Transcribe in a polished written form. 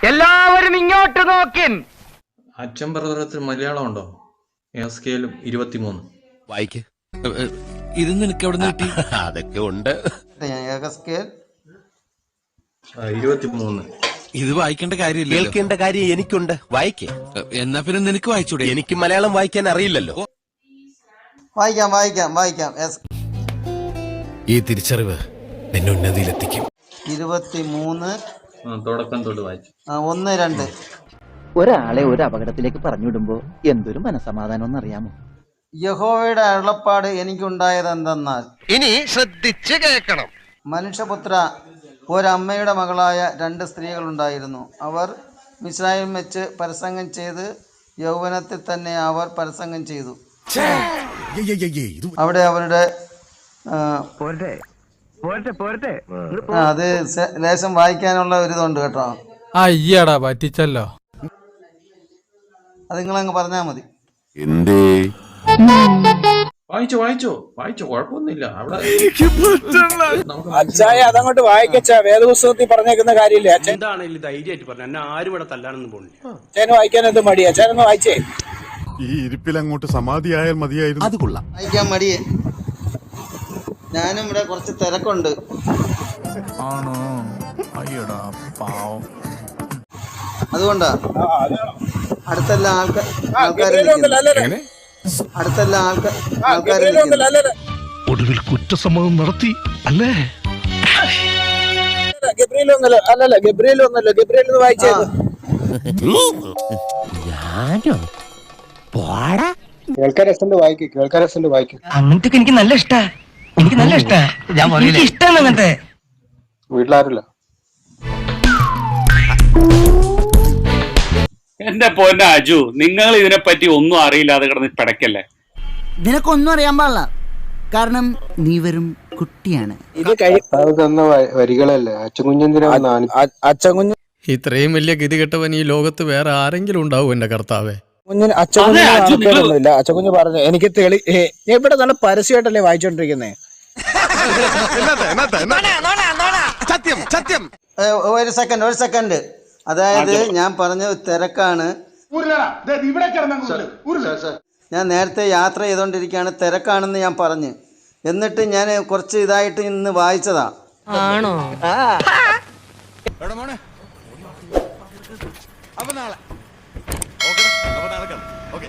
എല്ലാവരും ഇങ്ങോട്ട് നോക്കിൻ. അച്ഛൻ പ്രതലത്തിൽ മലയാളം ഉണ്ടോ? സ്കെയിലും 23 വായിക്ക്. ഇത് നിനക്ക് എവിടെ നിന്ന് കിട്ടി? അതൊക്കെ ഉണ്ട്. സ്കെയിൽ 23. ഇത് വായിക്കേണ്ട കാര്യമില്ല. കേൾക്കേണ്ട കാര്യം എനിക്കുണ്ട്. വായിക്കേ. എന്നാ പിന്നെ നിനക്ക് വായിച്ചൂടെ? എനിക്ക് മലയാളം വായിക്കാൻ അറിയില്ലല്ലോ. വായിക്കാം. ഈ തിരിച്ചറിവ് നിന്നെ ഉന്നതിയിലെത്തിക്കും. 23 തുടക്കം തൊട്ട് വായിച്ചു. 1, 2. ഒരാളെ ഒരു അപകടത്തിലേക്ക് പറഞ്ഞുവിടുമ്പോ എന്തൊരു മനസമാധാനം എന്നറിയാമോ? യഹോവയുടെ അരുളപ്പാട് എനിക്കുണ്ടായത് എന്തെന്നാൽ, ഇനി ശ്രദ്ധിച്ച് കേൾക്കണം. മനുഷ്യപുത്ര, ഒരമ്മയുടെ മകളായ 2 സ്ത്രീകളുണ്ടായിരുന്നു. അവർ മിസ്രയീമിൽ വെച്ച് പരസംഗം ചെയ്ത് യൗവനത്തിൽ തന്നെ അവർ പരസംഗം ചെയ്തു. അവിടെ അവരുടെ അത് ലേശം വായിക്കാനുള്ള ഒരിതുണ്ട് കേട്ടോ. അയ്യടാ പറ്റിച്ചല്ലോ. അത് നിങ്ങളങ്ങ് പറഞ്ഞാൽ മതി. വായിച്ചോ കുഴപ്പമൊന്നുമില്ല. അവിടെ അച്ഛായ അതങ്ങോട്ട് വായിക്കച്ചാ. വേദപുസ്തകത്തിൽ പറഞ്ഞേക്കുന്ന കാര്യമില്ലേ അച്ഛൻ? എന്താണെങ്കിലും ധൈര്യമായിട്ട് പറഞ്ഞു. എന്നെ ആരും ഇവിടെ തല്ലാനൊന്നും പോകുന്നില്ല. അച്ഛന് വായിക്കാൻ എന്ത് മടി? അച്ഛനൊന്ന് വായിച്ചേ. ഈ ഇരിപ്പിൽ അങ്ങോട്ട് സമാധിയായാൽ മതിയായിരുന്നു. അത് കൊള്ളാം. വായിക്കാൻ മടിയേ. ഞാനും ഇവിടെ കുറച്ച് തിരക്കുണ്ട്. ആണോ? അയ്യടാ പാവം. അതുകൊണ്ടാ അടുത്തെല്ലാം ആൾക്കാർ ഒടുവിൽ കുറ്റസമ്മതം നടത്തി അല്ലേ? ഗബ്രിയേൽ ഒന്നല്ലോ. ഗബ്രിയേൽ ഒന്ന് വായിച്ചേ. കേൾക്കാരസുണ്ട് വായിക്കും. അങ്ങനത്തെ എനിക്ക് നല്ല ഇഷ്ടാ. എനിക്ക് ഇഷ്ടമാണ് അങ്ങനത്തെ. വീട്ടിലാരില്ല. എന്റെ പൊന്ന അജു, നിങ്ങൾ ഇതിനെപ്പറ്റി ഒന്നും അറിയില്ലാതെ കിടന്ന് പിടക്കല്ലേ. നിനക്കൊന്നും അറിയാൻ പാടില്ല, കാരണം നീ വെറും കുട്ടിയാണ്. ഇത് വരികളല്ലേ അച്ഛൻകുഞ്ഞ്. ഇത്രയും വലിയ ഗതികെട്ടവൻ ഈ ലോകത്ത് വേറെ ആരെങ്കിലും ഉണ്ടാവും എന്റെ കർത്താവേ? അച്ഛൻകുഞ്ഞില്ല. അച്ഛൻകുഞ്ഞ് പറഞ്ഞു എനിക്ക് ഇവിടെ നല്ല പരസ്യമായിട്ടല്ലേ വായിച്ചോണ്ടിരിക്കുന്നേ. ഒരു സെക്കൻഡ്. അതായത് ഞാൻ പറഞ്ഞത് തിരക്കാണ്. ഞാൻ നേരത്തെ യാത്ര ചെയ്തോണ്ടിരിക്കുകയാണ്, തിരക്കാണെന്ന് ഞാൻ പറഞ്ഞു. എന്നിട്ട് ഞാൻ കുറച്ച് ഇതായിട്ട് ഇന്ന് വായിച്ചതാ. ആണോ? മോനെ അപ്പൊ നാളെ